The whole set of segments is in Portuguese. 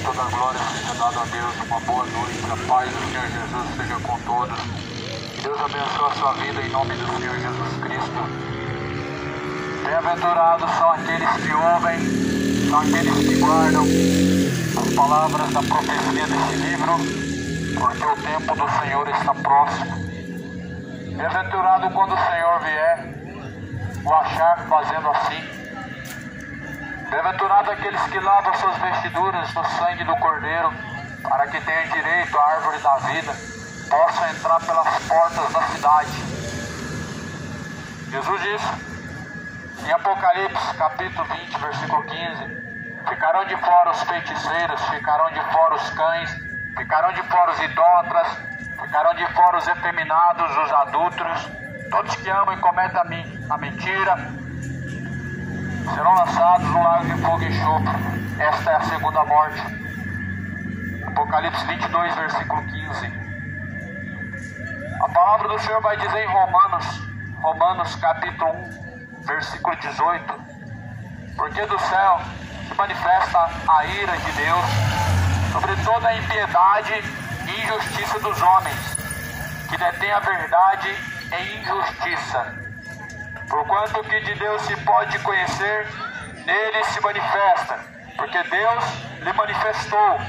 toda a glória seja dada a Deus. Uma boa noite, a paz do Senhor Jesus seja com todos. Que Deus abençoe a sua vida em nome do Senhor Jesus Cristo. Bem-aventurados são aqueles que ouvem, são aqueles que guardam as palavras da profecia desse livro, porque o tempo do Senhor está próximo. Bem-aventurado quando o Senhor vier o achar fazendo assim. Bem-aventurado aqueles que lavam suas vestiduras no sangue do Cordeiro, para que tenham direito à árvore da vida, possam entrar pelas portas da cidade. Jesus disse em Apocalipse capítulo 20, versículo 15: ficarão de fora os feiticeiros, ficarão de fora os cães, ficarão de fora os idólatras, ficarão de fora os efeminados, os adúlteros, todos que amam e cometem a mentira, serão lançados no lago de fogo e enxofre. Esta é a segunda morte. Apocalipse 22, versículo 15. A palavra do Senhor vai dizer em Romanos capítulo 1, versículo 18: porque do céu se manifesta a ira de Deus sobre toda a impiedade e injustiça dos homens, que detêm a verdade em injustiça. Porquanto que de Deus se pode conhecer, nele se manifesta, porque Deus lhe manifestou.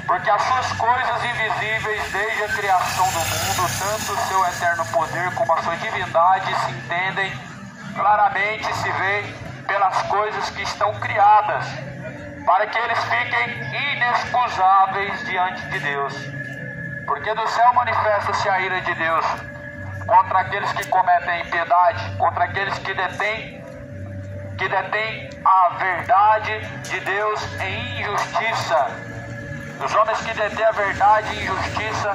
Porque as suas coisas invisíveis desde a criação do mundo, tanto o seu eterno poder como a sua divindade se entendem claramente, se veem pelas coisas que estão criadas, para que eles fiquem inexcusáveis diante de Deus. Porque do céu manifesta-se a ira de Deus contra aqueles que cometem impiedade, contra aqueles que detêm a verdade de Deus em injustiça. Os homens que detêm a verdade em injustiça,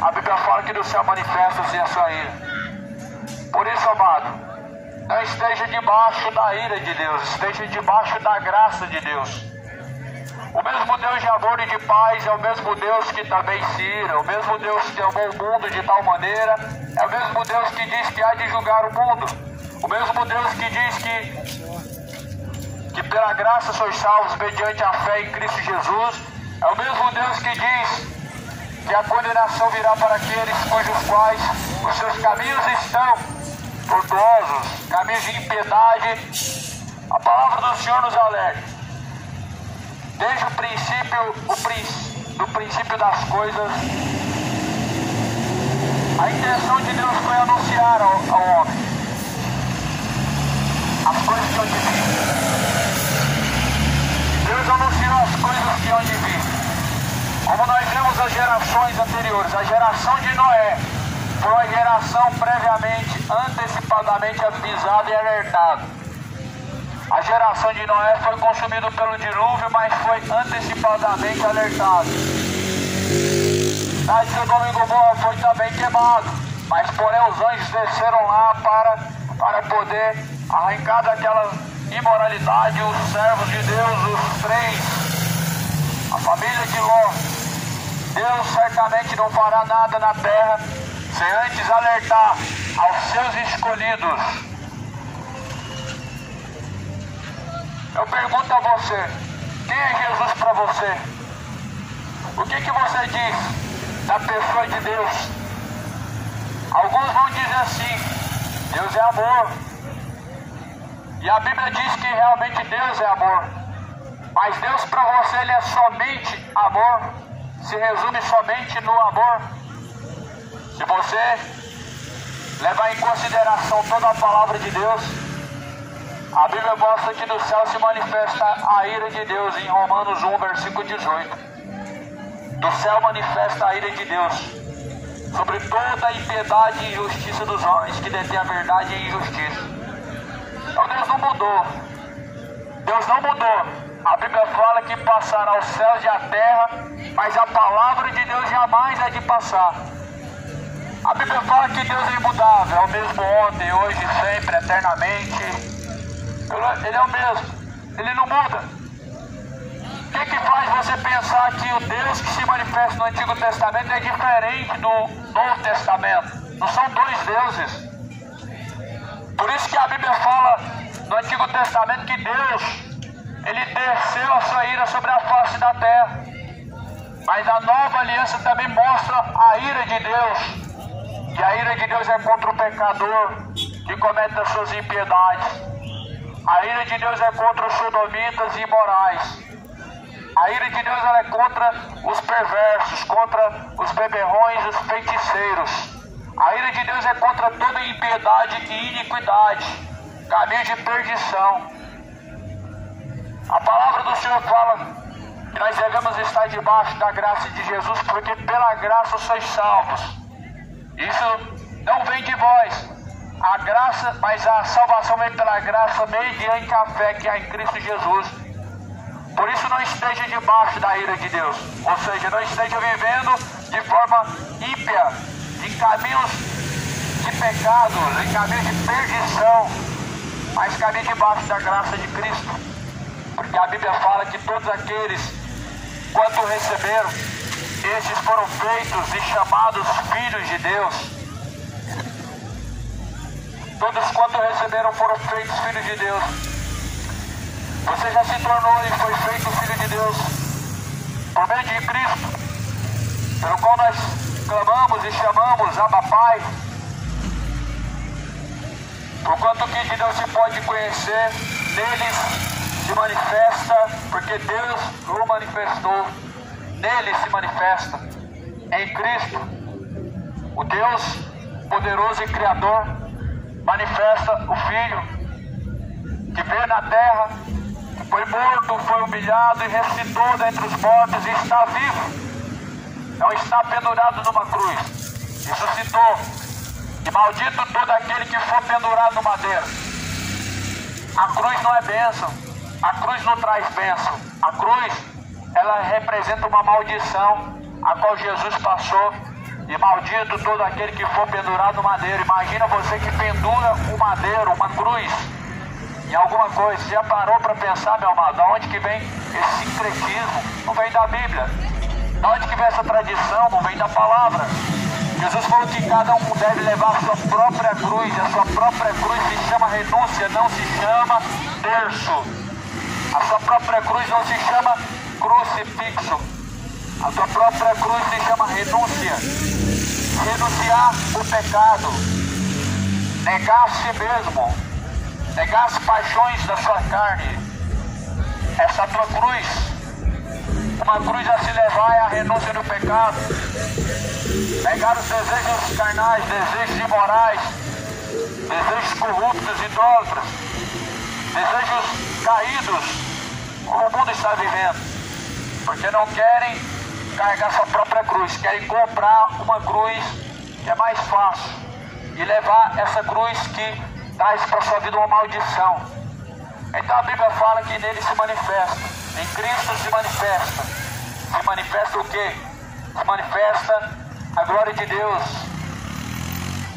a Bíblia fala que do céu manifesta-se a sua ira. Por isso, amado, não esteja debaixo da ira de Deus, esteja debaixo da graça de Deus. O mesmo Deus de amor e de paz é o mesmo Deus que também se ira, o mesmo Deus que amou o mundo de tal maneira, é o mesmo Deus que diz que há de julgar o mundo, o mesmo Deus que diz que pela graça sois salvos mediante a fé em Cristo Jesus, é o mesmo Deus que diz que a condenação virá para aqueles cujos quais os seus caminhos estão tortuosos, caminhos de impiedade. A palavra do Senhor nos alerta. Desde o princípio das coisas, a intenção de Deus foi anunciar ao homem as coisas que hão de vir. Deus anunciou as coisas que hão de vir. Como nós vemos as gerações anteriores, a geração de Noé foi uma geração previamente, antecipadamente avisada e alertada. A geração de Noé foi consumida pelo dilúvio, mas foi antecipadamente alertado. A de Sodoma e Gomorra foi também queimado, mas porém os anjos desceram lá para poder arrancar daquela imoralidade os servos de Deus, os três, a família de Ló. Deus certamente não fará nada na terra sem antes alertar aos seus escolhidos. Eu pergunto a você, quem é Jesus para você? O que você diz da pessoa de Deus? Alguns vão dizer assim: Deus é amor. E a Bíblia diz que realmente Deus é amor. Mas Deus para você, Ele é somente amor? Se resume somente no amor? Se você levar em consideração toda a palavra de Deus, a Bíblia mostra que do céu se manifesta a ira de Deus em Romanos 1, versículo 18. Do céu manifesta a ira de Deus sobre toda a impiedade e injustiça dos homens que detêm a verdade e injustiça. Então Deus não mudou. Deus não mudou. A Bíblia fala que passará os céus e a terra, mas a palavra de Deus jamais é de passar. A Bíblia fala que Deus é imutável, é o mesmo ontem, hoje, sempre, eternamente. Ele é o mesmo, Ele não muda. O que faz você pensar que o Deus que se manifesta no Antigo Testamento é diferente do Novo Testamento? Não são dois deuses. Por isso que a Bíblia fala no Antigo Testamento que Deus ele desceu a sua ira sobre a face da terra. Mas a nova aliança também mostra a ira de Deus. E a ira de Deus é contra o pecador que comete as suas impiedades. A ira de Deus é contra os sodomitas e imorais. A ira de Deus ela é contra os perversos, contra os beberrões e os feiticeiros. A ira de Deus é contra toda impiedade e iniquidade, caminho de perdição. A palavra do Senhor fala que nós devemos estar debaixo da graça de Jesus, porque pela graça sois salvos. Isso não vem de vós, a graça, mas a salvação vem pela graça mediante a fé que há em Cristo Jesus. Por isso não esteja debaixo da ira de Deus, ou seja, não esteja vivendo de forma ímpia, em caminhos de pecado, em caminhos de perdição, mas caminhe debaixo da graça de Cristo. Porque a Bíblia fala que todos aqueles, quanto receberam, estes foram feitos e chamados filhos de Deus. Todos quanto receberam foram feitos filhos de Deus. Você já se tornou e foi feito filho de Deus por meio de Cristo, pelo qual nós clamamos e chamamos Abba Pai. Porquanto que de Deus se pode conhecer, neles se manifesta, porque Deus o manifestou, nele se manifesta, em Cristo. O Deus poderoso e Criador manifesta o Filho, que veio na terra, foi morto, foi humilhado e ressuscitou dentre os mortos e está vivo. Não está pendurado numa cruz, ressuscitou. E maldito todo aquele que for pendurado no madeiro. A cruz não é bênção, a cruz não traz bênção. A cruz, ela representa uma maldição a qual Jesus passou. E maldito todo aquele que for pendurado no madeiro. Imagina você que pendura um madeiro, uma cruz, em alguma coisa. Você já parou para pensar, meu amado, de onde que vem esse sincretismo? Não vem da Bíblia. De onde que vem essa tradição? Não vem da palavra. Jesus falou que cada um deve levar a sua própria cruz. A sua própria cruz se chama renúncia, não se chama terço. A sua própria cruz não se chama crucifixo. A sua própria cruz se chama renúncia. Renunciar o pecado. Negar a si mesmo. Negar as paixões da sua carne. Essa tua cruz. Uma cruz a se levar é a renúncia do pecado. Negar os desejos carnais, desejos imorais, desejos corruptos, idólatras, desejos caídos, como o mundo está vivendo. Porque não querem carregar sua própria cruz, querem comprar uma cruz que é mais fácil e levar essa cruz que traz para sua vida uma maldição. Então a Bíblia fala que nele se manifesta. Em Cristo se manifesta. Se manifesta o quê? Se manifesta a glória de Deus.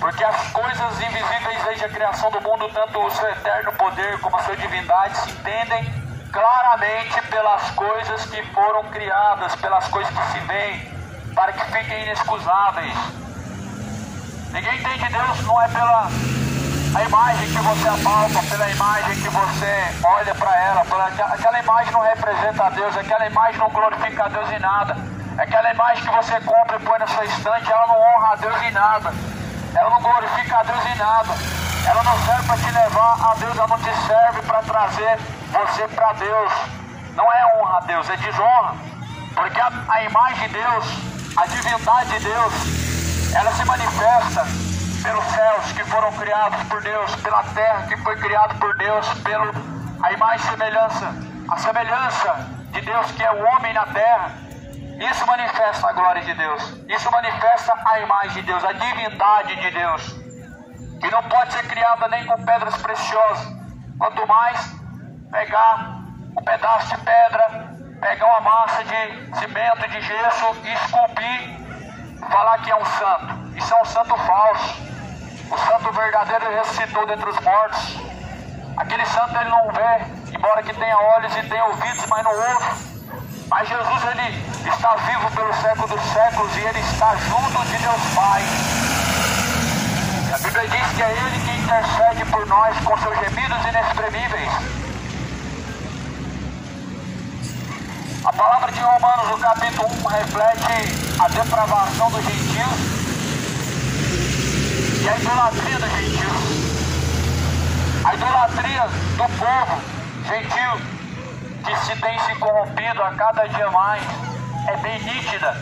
Porque as coisas invisíveis desde a criação do mundo, tanto o seu eterno poder como a sua divindade, se entendem claramente pelas coisas que foram criadas, pelas coisas que se veem, para que fiquem inexcusáveis. Ninguém entende Deus não é pela a imagem que você apalpa, pela imagem que você olha para ela, aquela imagem não representa a Deus, aquela imagem não glorifica a Deus em nada, aquela imagem que você compra e põe na sua estante, ela não honra a Deus em nada, ela não glorifica a Deus em nada, ela não serve para te levar a Deus, ela não te serve para trazer você para Deus. Não é honra a Deus, é desonra, porque a imagem de Deus, a divindade de Deus, ela se manifesta pelos céus que foram criados por Deus, pela terra que foi criada por Deus, pela a imagem e semelhança, a semelhança de Deus que é o homem na terra. Isso manifesta a glória de Deus, isso manifesta a imagem de Deus, a divindade de Deus, que não pode ser criada nem com pedras preciosas, quanto mais pegar um pedaço de pedra, pegar uma massa de cimento, de gesso e esculpir, falar que é um santo. Isso é um santo falso. O santo verdadeiro ressuscitou dentre os mortos. Aquele santo ele não vê, embora que tenha olhos e tenha ouvidos, mas não ouve. Mas Jesus ele está vivo pelo século dos séculos e ele está junto de Deus Pai. A Bíblia diz que é ele que intercede por nós com seus gemidos inexprimíveis. A palavra de Romanos, no capítulo 1, reflete a depravação dos gentios e a idolatria dos gentios. A idolatria do povo gentil, que se tem se corrompido a cada dia mais, é bem nítida.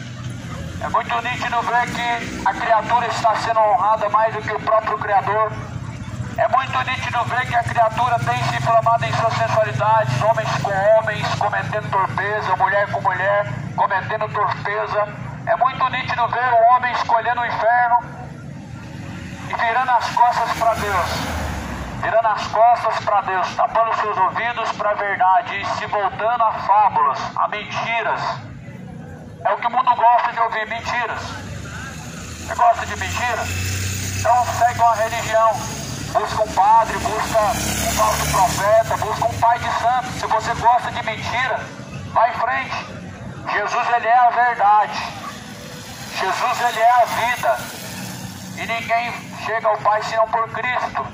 É muito nítido ver que a criatura está sendo honrada mais do que o próprio Criador. É muito nítido ver que a criatura tem se inflamado em suas sensualidades, homens com homens, cometendo torpeza, mulher com mulher, cometendo torpeza. É muito nítido ver o homem escolhendo o inferno e virando as costas para Deus. Virando as costas para Deus, tapando seus ouvidos para a verdade e se voltando a fábulas, a mentiras. É o que o mundo gosta de ouvir, mentiras. Você gosta de mentiras? Então segue uma religião. Busca um padre, busca um falso profeta, busca um pai de santo. Se você gosta de mentira, vai em frente. Jesus, ele é a verdade. Jesus, ele é a vida. E ninguém chega ao Pai senão por Cristo.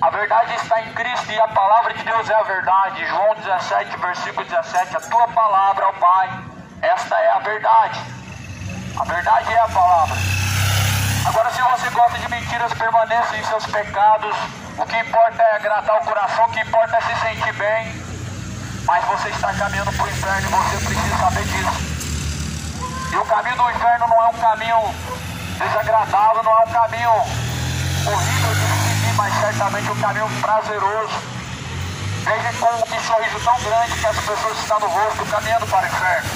A verdade está em Cristo e a palavra de Deus é a verdade. João 17, versículo 17. A tua palavra, ó Pai, esta é a verdade. A verdade é a palavra. Agora, se você gosta de mentiras, permaneça em seus pecados. O que importa é agradar o coração, o que importa é se sentir bem. Mas você está caminhando para o inferno e você precisa saber disso. E o caminho do inferno não é um caminho desagradável, não é um caminho horrível de seguir, mas certamente um caminho prazeroso. Veja com que sorriso tão grande que as pessoas estão no rosto caminhando para o inferno.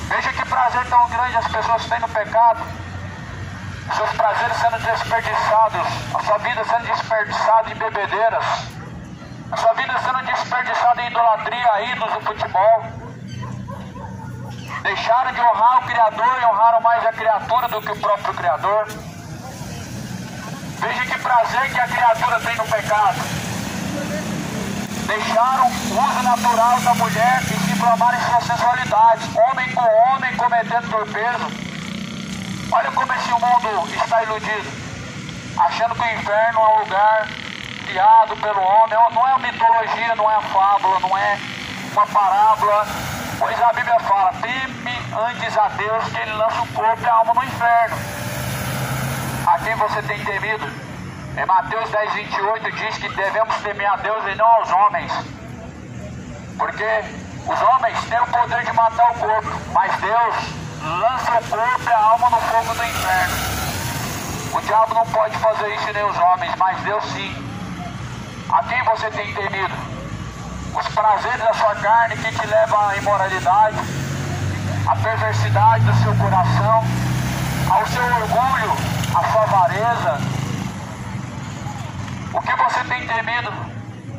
Veja que prazer tão grande as pessoas têm no pecado. Seus prazeres sendo desperdiçados, a sua vida sendo desperdiçada em bebedeiras, a sua vida sendo desperdiçada em idolatria, ídolos do futebol. Deixaram de honrar o Criador e honraram mais a criatura do que o próprio Criador. Veja que prazer que a criatura tem no pecado. Deixaram o uso natural da mulher e se inflamaram em sua sensualidade. Homem com homem cometendo torpeza. Olha como esse mundo está iludido, achando que o inferno é um lugar criado pelo homem. Não é uma mitologia, não é uma fábula, não é uma parábola. Pois a Bíblia fala, teme antes a Deus que ele lança o corpo e a alma no inferno. A quem você tem temido? Em Mateus 10, 28 diz que devemos temer a Deus e não aos homens. Porque os homens têm o poder de matar o corpo, mas Deus lança o corpo e a alma no fogo do inferno. O diabo não pode fazer isso nem os homens, mas Deus sim. A quem você tem temido? Os prazeres da sua carne que te levam à imoralidade, à perversidade do seu coração, ao seu orgulho, à sua avareza. O que você tem temido?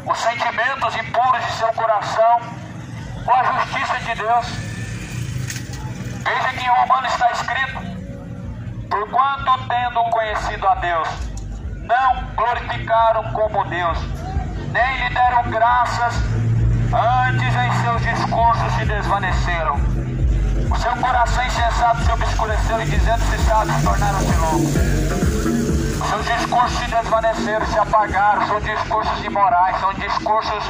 Os sentimentos impuros de seu coração ou a justiça de Deus? Veja que em Romanos está escrito: porquanto tendo conhecido a Deus, não glorificaram como Deus, nem lhe deram graças, antes em seus discursos se desvaneceram. O seu coração insensato se obscureceu e dizendo-se sábios tornaram-se loucos. Os seus discursos se desvaneceram, se apagaram, são discursos imorais, são discursos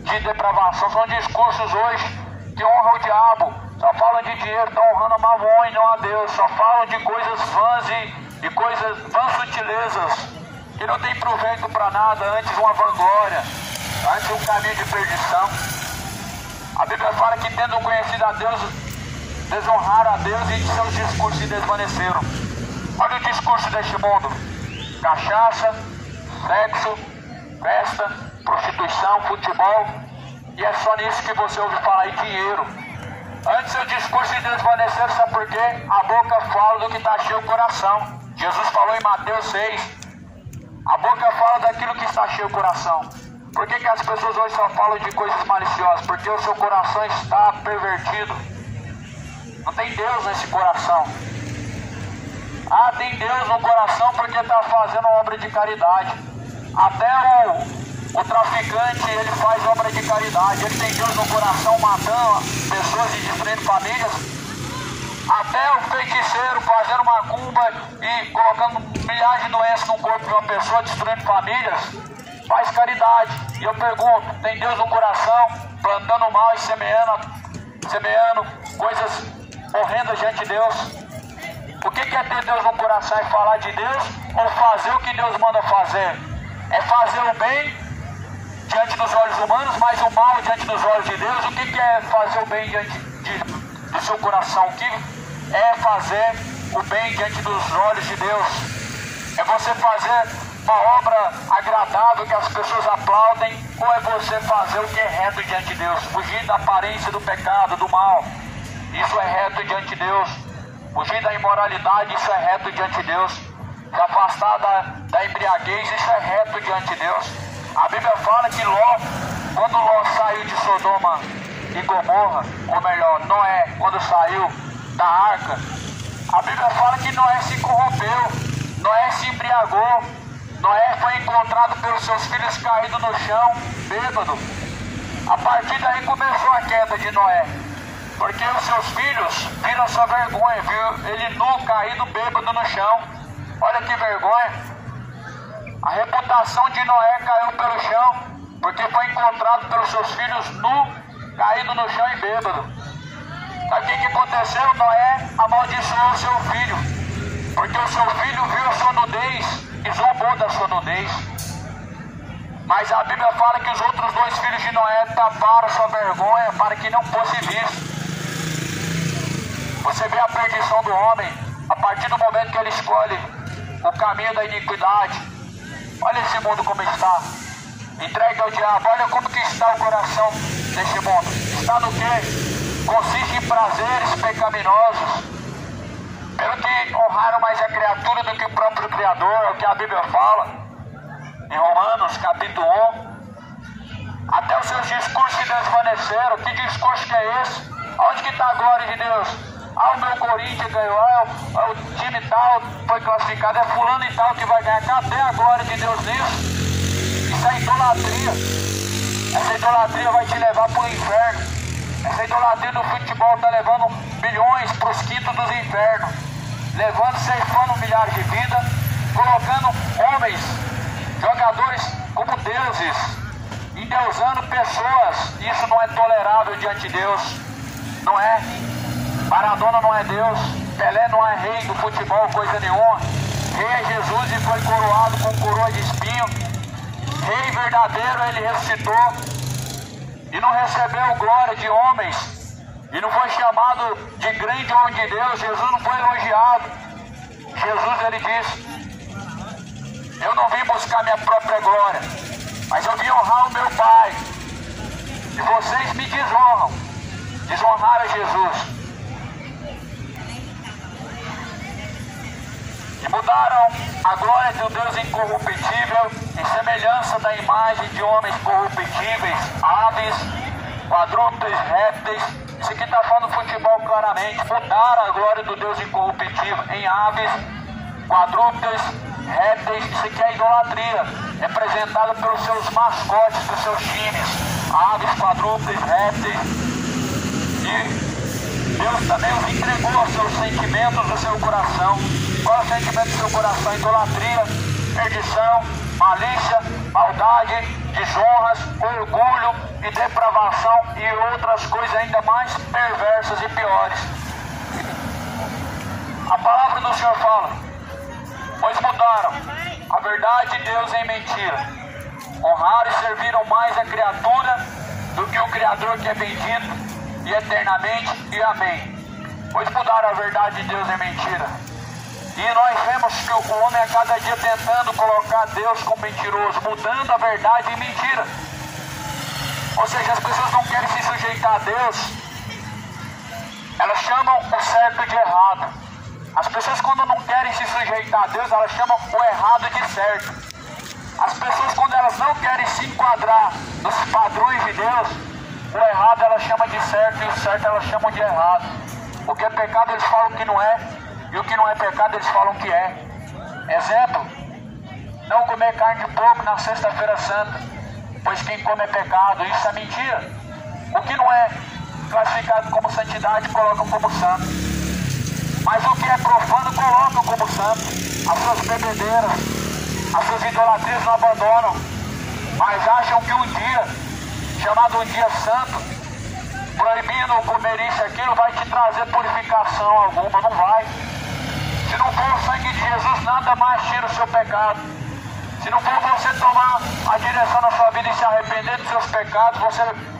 de depravação, são discursos hoje que honram o diabo. Só falam de dinheiro, estão honrando a Mamon e não a Deus. Só falam de coisas vãs e coisas vãs sutilezas que não tem proveito para nada, antes uma vanglória, antes um caminho de perdição. A Bíblia fala que tendo conhecido a Deus, desonraram a Deus e seus discursos se desvaneceram. Olha o discurso deste mundo: cachaça, sexo, festa, prostituição, futebol. E é só nisso que você ouve falar, em dinheiro. Antes seu discurso se desvanecer, sabe por quê? A boca fala do que está cheio o coração. Jesus falou em Mateus 6. A boca fala daquilo que está cheio o coração. Por que as pessoas hoje só falam de coisas maliciosas? Porque o seu coração está pervertido. Não tem Deus nesse coração. Ah, tem Deus no coração porque está fazendo obra de caridade. Até o traficante, ele faz obra de caridade. Ele tem Deus no coração, matando pessoas de diferentes famílias. Até o feiticeiro fazendo macumba e colocando milhares de doenças no corpo de uma pessoa, destruindo famílias, faz caridade. E eu pergunto, tem Deus no coração, plantando mal e semeando semeando coisas horrendas diante de Deus. O que é ter Deus no coração? É falar de Deus ou fazer o que Deus manda fazer? É fazer o bem diante dos olhos humanos, mas o mal diante dos olhos de Deus. O que é fazer o bem diante do seu coração? O que é fazer o bem diante dos olhos de Deus? É você fazer uma obra agradável que as pessoas aplaudem, ou é você fazer o que é reto diante de Deus? Fugir da aparência do pecado, do mal, isso é reto diante de Deus. Fugir da imoralidade, isso é reto diante de Deus. Se afastar da embriaguez, isso é reto diante de Deus. A Bíblia fala que Ló, quando Ló saiu de Sodoma e Gomorra, ou melhor, Noé, quando saiu da arca, a Bíblia fala que Noé se corrompeu, Noé se embriagou, Noé foi encontrado pelos seus filhos caído no chão, bêbado. A partir daí começou a queda de Noé, porque os seus filhos viram sua vergonha, viu ele nu, caído, bêbado no chão. Olha que vergonha. A reputação de Noé caiu pelo chão, porque foi encontrado pelos seus filhos nu, caído no chão e bêbado. Sabe o que aconteceu? Noé amaldiçoou o seu filho, porque o seu filho viu a sua nudez e zombou da sua nudez. Mas a Bíblia fala que os outros dois filhos de Noé taparam sua vergonha para que não fosse visto. Você vê a perdição do homem a partir do momento que ele escolhe o caminho da iniquidade. Olha esse mundo como está, entregue ao diabo. Olha como que está o coração desse mundo. Está no quê? Consiste em prazeres pecaminosos, pelo que honraram mais a criatura do que o próprio Criador. É o que a Bíblia fala em Romanos capítulo 1. Até os seus discursos se desvaneceram. Que discurso que é esse? Onde que está a glória de Deus? Ah, o meu Corinthians ganhou, o time tal foi classificado, é fulano e tal que vai ganhar. Cadê a glória de Deus nisso? Isso é idolatria. Essa idolatria vai te levar para o inferno. Essa idolatria do futebol está levando milhões para os quintos dos infernos, levando, ceifando milhares de vidas, colocando homens, jogadores como deuses, endeusando pessoas. Isso não é tolerável diante de Deus. Não é. Maradona não é Deus, Pelé não é rei do futebol, coisa nenhuma. Rei é Jesus e foi coroado com coroa de espinho. Rei verdadeiro, ele ressuscitou e não recebeu glória de homens, e não foi chamado de grande homem de Deus. Jesus não foi elogiado. Jesus, ele disse: eu não vim buscar minha própria glória, mas eu vim honrar o meu Pai. E vocês me desonram. Desonraram Jesus. E mudaram a glória do Deus incorruptível em semelhança da imagem de homens corruptíveis, aves, quadrúpedes, répteis. Isso aqui está falando do futebol claramente. Mudaram a glória do Deus incorruptível em aves, quadrúpedes, répteis. Isso aqui é idolatria, representada pelos seus mascotes dos seus times, aves, quadrúpedes, répteis. E Deus também os entregou aos seus sentimentos do seu coração. Qual é o sentimento do seu coração? Idolatria, perdição, malícia, maldade, desonras, orgulho e depravação e outras coisas ainda mais perversas e piores. A palavra do Senhor fala: pois mudaram a verdade de Deus em mentira, honraram e serviram mais a criatura do que o Criador, que é bendito e eternamente, e amém. Pois mudaram a verdade de Deus em mentira. E nós vemos que o homem a cada dia tentando colocar Deus como mentiroso, mudando a verdade em mentira. Ou seja, as pessoas não querem se sujeitar a Deus, elas chamam o certo de errado. As pessoas, quando não querem se sujeitar a Deus, elas chamam o errado de certo. As pessoas, quando elas não querem se enquadrar nos padrões de Deus, o errado elas chamam de certo e o certo elas chamam de errado. O que é pecado eles falam que não é, e o que não é pecado eles falam que é. Exemplo: não comer carne de porco na sexta-feira santa, pois quem come é pecado. Isso é mentira. O que não é classificado como santidade colocam como santo, mas o que é profano colocam como santo. As suas bebedeiras, as suas idolatrias não abandonam, mas acham que um dia, chamado um dia santo, proibindo comer isso e aquilo, vai te trazer purificação alguma, não vai. Se não for o sangue de Jesus, nada mais tira o seu pecado. Se não for você tomar a direção na sua vida e se arrepender dos seus pecados,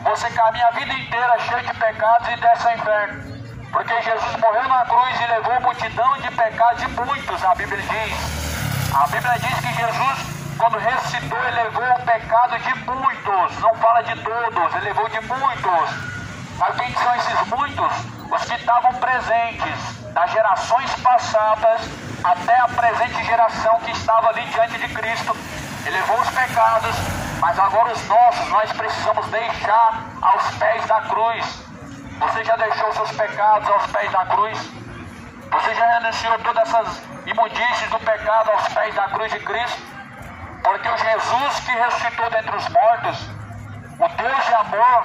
você caminha a vida inteira cheio de pecados e desce ao inferno. Porque Jesus morreu na cruz e levou multidão de pecados de muitos, a Bíblia diz. A Bíblia diz que Jesus, quando ressuscitou, ele levou o pecado de muitos. Não fala de todos, ele levou de muitos. Mas quem são esses muitos? Os que estavam presentes, das gerações passadas até a presente geração que estava ali diante de Cristo. Ele levou os pecados, mas agora os nossos, nós precisamos deixar aos pés da cruz. Você já deixou seus pecados aos pés da cruz? Você já renunciou todas essas imundícies do pecado aos pés da cruz de Cristo? Porque o Jesus que ressuscitou dentre os mortos, o Deus de amor,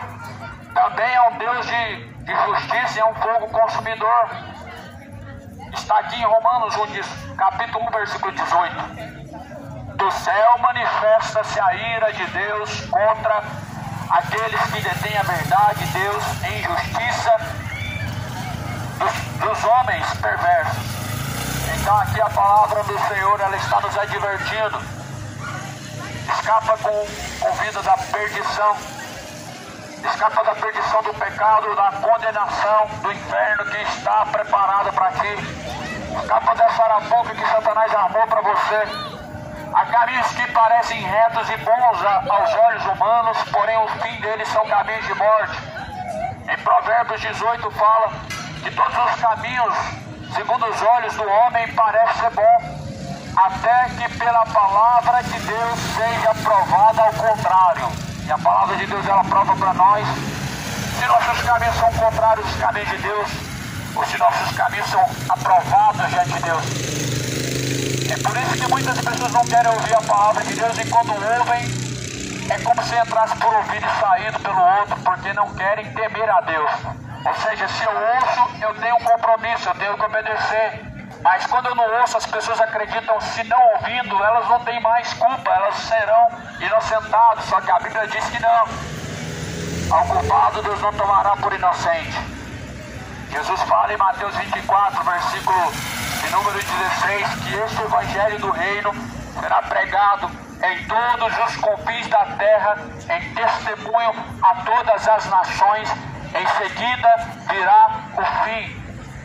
também é um Deus de justiça e é um fogo consumidor. Está aqui em Romanos 1, capítulo 1, versículo 18. Do céu manifesta-se a ira de Deus contra aqueles que detêm a verdade de Deus em justiça dos homens perversos. Então aqui a palavra do Senhor, ela está nos advertindo. Escapa com vida da perdição. Escapa da perdição do pecado, da condenação, do inferno que está preparado para ti. Escapa dessa arapuca que Satanás armou para você. Há caminhos que parecem retos e bons aos olhos humanos, porém o fim deles são caminhos de morte. Em Provérbios 18 fala que todos os caminhos, segundo os olhos do homem, parecem ser bom, até que pela palavra de Deus seja provada ao contrário. E a palavra de Deus, ela prova para nós se nossos caminhos são contrários aos caminhos de Deus, ou se nossos caminhos são aprovados diante de Deus. É por isso que muitas pessoas não querem ouvir a palavra de Deus, e quando ouvem, é como se entrasse por um ouvido e saído pelo outro, porque não querem temer a Deus. Ou seja, se eu ouço, eu tenho um compromisso, eu tenho que obedecer. Mas quando eu não ouço, as pessoas acreditam, se não ouvindo, elas não têm mais culpa, elas serão inocentadas. Só que a Bíblia diz que não. Ao culpado Deus não tomará por inocente. Jesus fala em Mateus 24, versículo de número 16, que este evangelho do reino será pregado em todos os confins da terra, em testemunho a todas as nações. Em seguida virá o fim.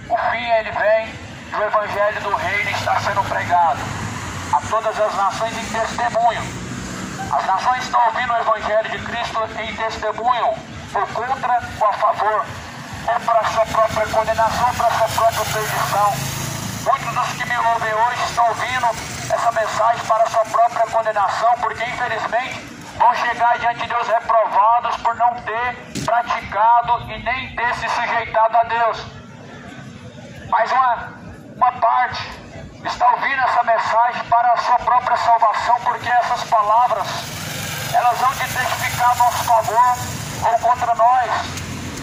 O fim, ele vem, e o evangelho do reino está sendo pregado a todas as nações em testemunho. As nações estão ouvindo o evangelho de Cristo em testemunho, por contra ou a favor, ou para a sua própria condenação, ou para a sua própria perdição. Muitos dos que me ouvem hoje estão ouvindo essa mensagem para a sua própria condenação, porque infelizmente vão chegar diante de Deus reprovados por não ter praticado e nem ter se sujeitado a Deus. Mas uma parte está ouvindo essa mensagem para a sua própria salvação, porque essas palavras, elas vão de testificar a nosso favor ou contra nós.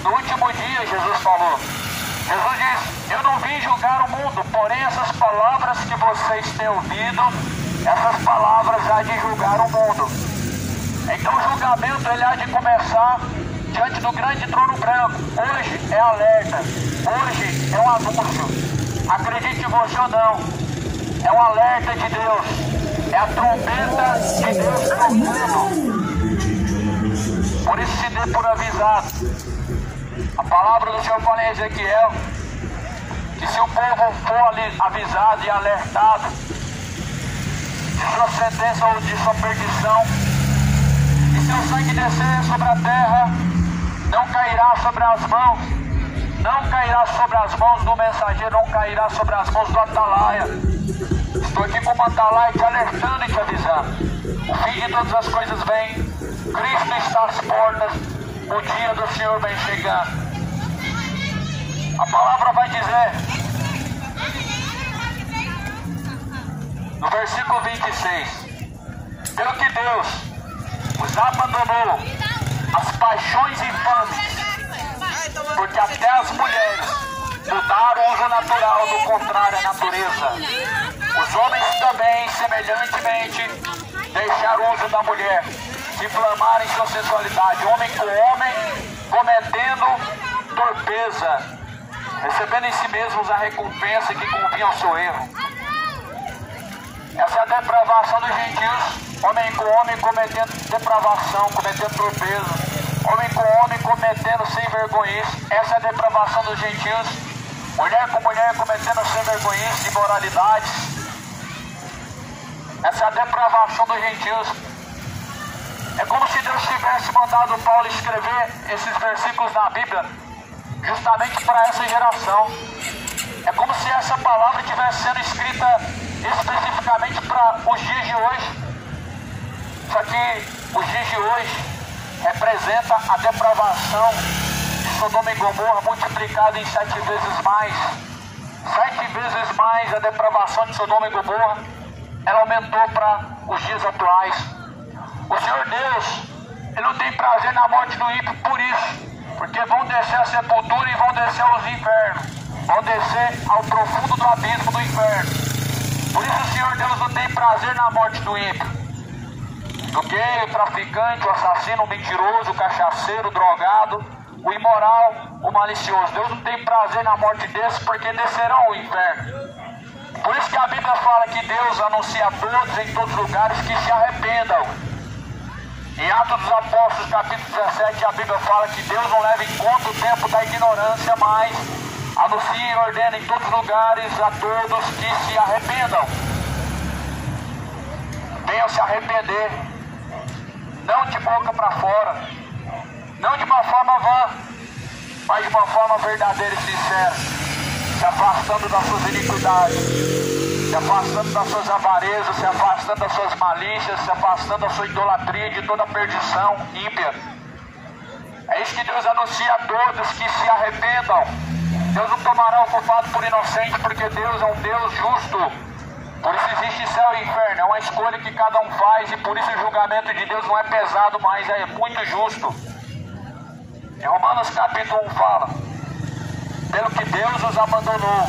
No último dia, Jesus falou. Jesus diz: eu não vim julgar o mundo, porém essas palavras que vocês têm ouvido, essas palavras há de julgar o mundo. Então o julgamento, ele há de começar diante do grande trono branco. Hoje é alerta, hoje é um anúncio. Acredite você ou não, é um alerta de Deus, é a trombeta de Deus tocando. Por isso se dê por avisado. A palavra do Senhor fala em Ezequiel que se o povo for ali avisado e alertado de sua sentença ou de sua perdição, e seu sangue descer sobre a terra, não cairá sobre as mãos, não cairá sobre as mãos do mensageiro, não cairá sobre as mãos do atalaia. Estou aqui como atalaia te alertando e te avisando. O fim de todas as coisas vem, Cristo está às portas, o dia do Senhor vem chegando. A palavra vai dizer, no versículo 26, pelo que Deus os abandonou as paixões infames, porque até as mulheres mudaram o uso natural do contrário à natureza. Os homens também, semelhantemente, deixaram o uso da mulher, se inflamarem sua sensualidade, homem com homem, cometendo torpeza, recebendo em si mesmos a recompensa que convinha ao seu erro. Essa é a depravação dos gentios, homem com homem cometendo depravação, cometendo torpeza, homem com homem cometendo sem vergonhice. Essa é a depravação dos gentios, mulher com mulher cometendo sem vergonhice, imoralidades. Essa é a depravação dos gentios. É como se Deus tivesse mandado Paulo escrever esses versículos na Bíblia justamente para essa geração. É como se essa palavra estivesse sendo escrita especificamente para os dias de hoje. Só que os dias de hoje representa a depravação de Sodoma e Gomorra multiplicada em 7 vezes mais. 7 vezes mais a depravação de Sodoma e Gomorra, ela aumentou para os dias atuais. O Senhor Deus, Ele não tem prazer na morte do ímpio por isso, porque vão descer à sepultura e vão descer aos infernos, vão descer ao profundo do abismo do inferno. Por isso o Senhor Deus não tem prazer na morte do ímpio, do gay, o traficante, o assassino, o mentiroso, o cachaceiro, o drogado, o imoral, o malicioso. Deus não tem prazer na morte desses, porque descerão ao inferno. Por isso que a Bíblia fala que Deus anuncia a todos em todos os lugares que se arrependam. Em Atos dos Apóstolos, capítulo 17, a Bíblia fala que Deus não leva em conta o tempo da ignorância, mas anuncia e ordena em todos os lugares a todos que se arrependam. Venham se arrepender, não de boca para fora, não de uma forma vã, mas de uma forma verdadeira e sincera, se afastando das suas iniquidades, se afastando das suas avarezas, se afastando das suas malícias, se afastando da sua idolatria e de toda perdição ímpia. É isso que Deus anuncia a todos que se arrependam. Deus não tomará o culpado por inocente, porque Deus é um Deus justo. Por isso existe céu e inferno, é uma escolha que cada um faz, e por isso o julgamento de Deus não é pesado, mas é muito justo. Em Romanos capítulo 1 fala: pelo que Deus os abandonou.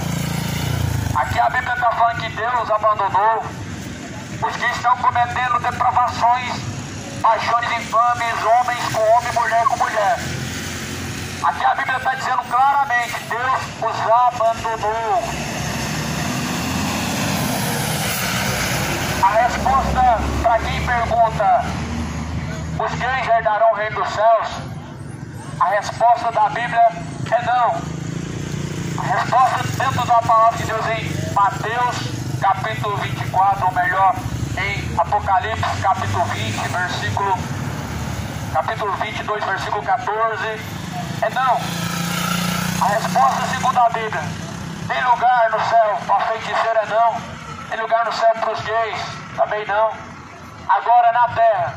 Aqui a Bíblia está falando que Deus abandonou os que estão cometendo depravações, paixões infames, homens com homem, mulher com mulher. Aqui a Bíblia está dizendo claramente: Deus os abandonou. A resposta para quem pergunta: os gays herdarão o reino dos céus? A resposta da Bíblia é não. A resposta dentro da palavra de Deus em Mateus capítulo 24, ou melhor, em Apocalipse capítulo 20, capítulo 22, versículo 14, é não. A resposta segundo a Bíblia: tem lugar no céu para a feiticeira? É não. Tem lugar no céu para os gays? Também não. Agora na terra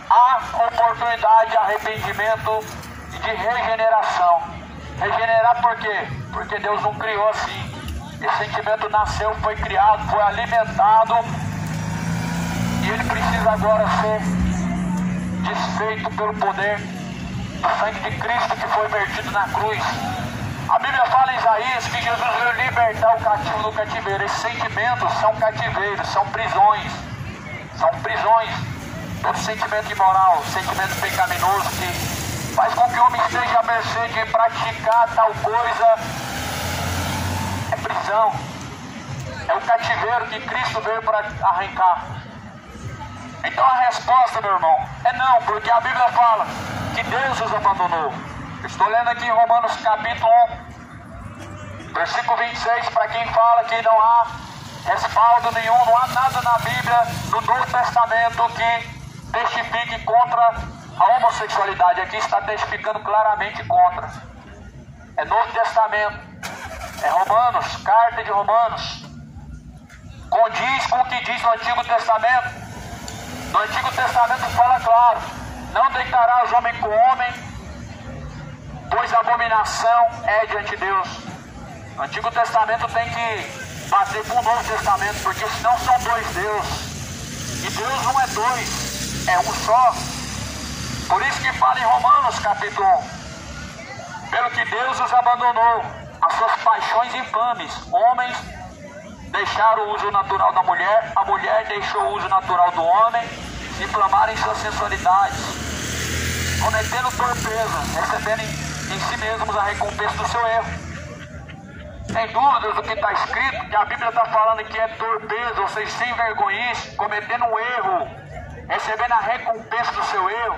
há oportunidade de arrependimento e de regeneração. Regenerar por quê? Porque Deus não criou assim. Esse sentimento nasceu, foi criado, foi alimentado, e ele precisa agora ser desfeito pelo poder do sangue de Cristo que foi vertido na cruz. A Bíblia fala em Isaías que Jesus veio libertar o cativo do cativeiro. Esses sentimentos são cativeiros, são prisões. São prisões. Todo sentimento imoral, sentimento pecaminoso que faz com que o homem esteja à mercê de praticar tal coisa, é prisão. É o cativeiro que Cristo veio para arrancar. Então a resposta, meu irmão, é não, porque a Bíblia fala que Deus os abandonou. Estou lendo aqui em Romanos capítulo 1, versículo 26, para quem fala que não há respaldo nenhum, não há nada na Bíblia, no Novo Testamento, que testifique contra a homossexualidade. Aqui está testificando claramente contra. É Novo Testamento, é Romanos, carta de Romanos. Condiz com o que diz no Antigo Testamento. No Antigo Testamento fala claro: não deitarás homem com homem, pois abominação é diante de Deus. No Antigo Testamento tem que bater com o Novo Testamento, porque senão são dois deuses. E Deus não é dois, é um só. Por isso que fala em Romanos capítulo 1: pelo que Deus os abandonou, as suas paixões infames. Homens deixaram o uso natural da mulher, a mulher deixou o uso natural do homem, se inflamaram em suas sensualidades, cometendo torpeza, recebendo em si mesmos a recompensa do seu erro. Sem dúvidas do que está escrito, que a Bíblia está falando que é torpeza, ou seja, sem vergonhice, cometendo um erro, recebendo a recompensa do seu erro.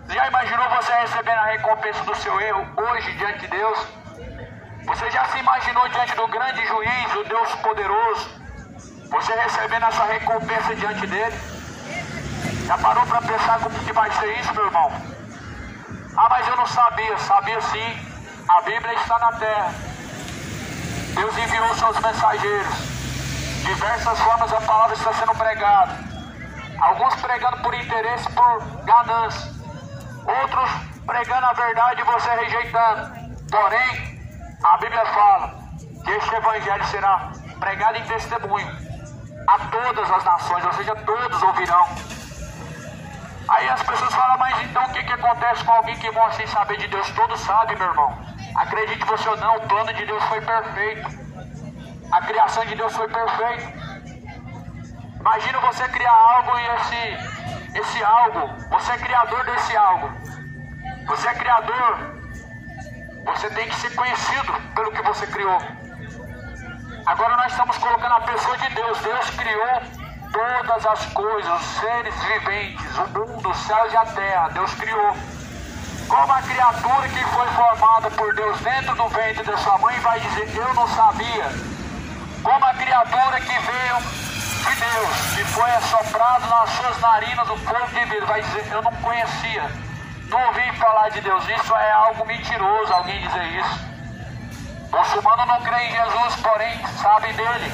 Já imaginou você recebendo a recompensa do seu erro hoje diante de Deus? Você já se imaginou diante do grande juiz, o Deus poderoso, você recebendo essa recompensa diante dele? Já parou para pensar como que vai ser isso, meu irmão? Ah, mas eu não sabia. Sabia sim. A Bíblia está na terra. Deus enviou seus mensageiros. Diversas formas a palavra está sendo pregada. Alguns pregando por interesse, por ganância. Outros pregando a verdade e você rejeitando. Porém, a Bíblia fala que este evangelho será pregado em testemunho a todas as nações, ou seja, todos ouvirão. Aí as pessoas falam, mas então o que acontece com alguém que morre sem saber de Deus? Todos sabem, meu irmão. Acredite você ou não, o plano de Deus foi perfeito. A criação de Deus foi perfeita. Imagina você criar algo e esse algo, você é criador desse algo. Você é criador. Você tem que ser conhecido pelo que você criou. Agora nós estamos colocando a pessoa de Deus. Deus criou todas as coisas, os seres viventes, o mundo, os céus e a terra. Deus criou. Como a criatura que foi formada por Deus dentro do ventre da sua mãe vai dizer, eu não sabia. Como a criatura que veio de Deus, que foi assoprado nas suas narinas o fogo de vida, vai dizer, eu não conhecia. Não ouvi falar de Deus. Isso é algo mentiroso, alguém dizer isso. O muçulmano não crê em Jesus, porém sabem dele.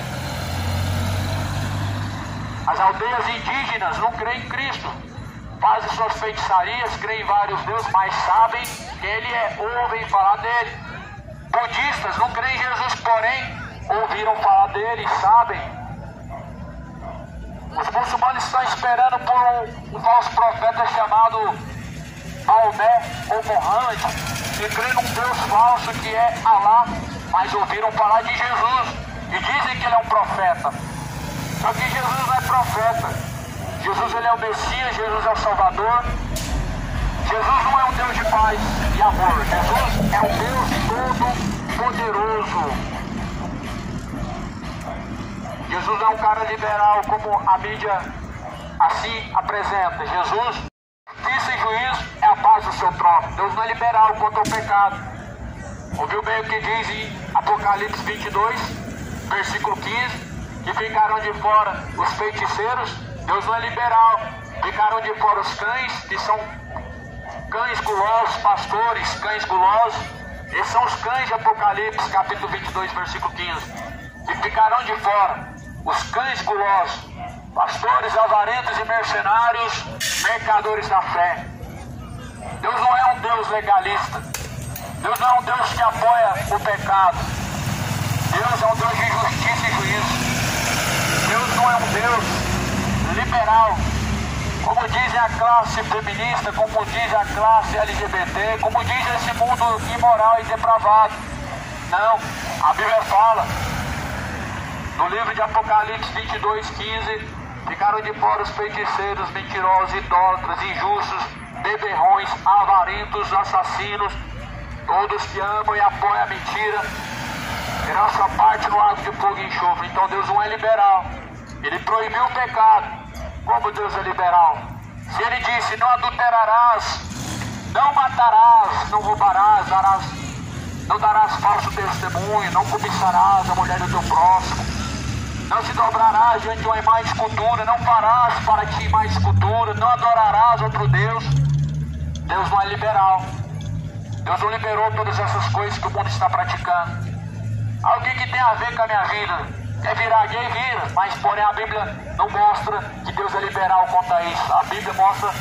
As aldeias indígenas não creem em Cristo. Fazem suas feitiçarias, creem em vários deuses, mas sabem que ele é, ouvem falar dele. Budistas não creem em Jesus, porém ouviram falar dele e sabem. Os muçulmanos estão esperando por um falso profeta chamado Maomé ou Mohammed, que crê num Deus falso que é Alá, mas ouviram falar de Jesus e dizem que ele é um profeta. Só que Jesus não é profeta. Jesus ele é o Messias, Jesus é o Salvador. Jesus não é um Deus de paz e amor. Jesus é o Deus todo-poderoso. Jesus não é um cara liberal como a mídia assim apresenta. Jesus, justiça e juízo é a paz do seu trono. Deus não é liberal contra o pecado. Ouviu bem o que diz em Apocalipse 22, versículo 15? Que ficaram de fora os feiticeiros. Deus não é liberal. Ficaram de fora os cães, que são cães gulosos, pastores, cães gulosos. Esses são os cães de Apocalipse, capítulo 22, versículo 15. E ficarão de fora os cães gulosos, pastores avarentos e mercenários, mercadores da fé. Deus não é um Deus legalista. Deus não é um Deus que apoia o pecado. Deus é um Deus de justiça e juízo. Deus não é um Deus liberal, como diz a classe feminista, como diz a classe LGBT, como diz esse mundo imoral e depravado. Não, a Bíblia fala, no livro de Apocalipse 22, 15, ficaram de fora os feiticeiros, mentirosos, idólatras, injustos, beberrões, avarentos, assassinos, todos que amam e apoiam a mentira, terão sua parte no lago de fogo e enxofre. Então Deus não é liberal. Ele proibiu o pecado. Como Deus é liberal? Se ele disse, não adulterarás, não matarás, não roubarás, não darás falso testemunho, não cobiçarás a mulher do teu próximo, não se dobrarás diante de uma imagem de escultura, não farás para ti imagem de escultura, não adorarás outro Deus. Deus não é liberal. Deus não liberou todas essas coisas que o mundo está praticando. Alguém que tem a ver com a minha vida, quer virar gay, vira, mas porém a Bíblia não mostra que Deus é liberal contra isso. A Bíblia mostra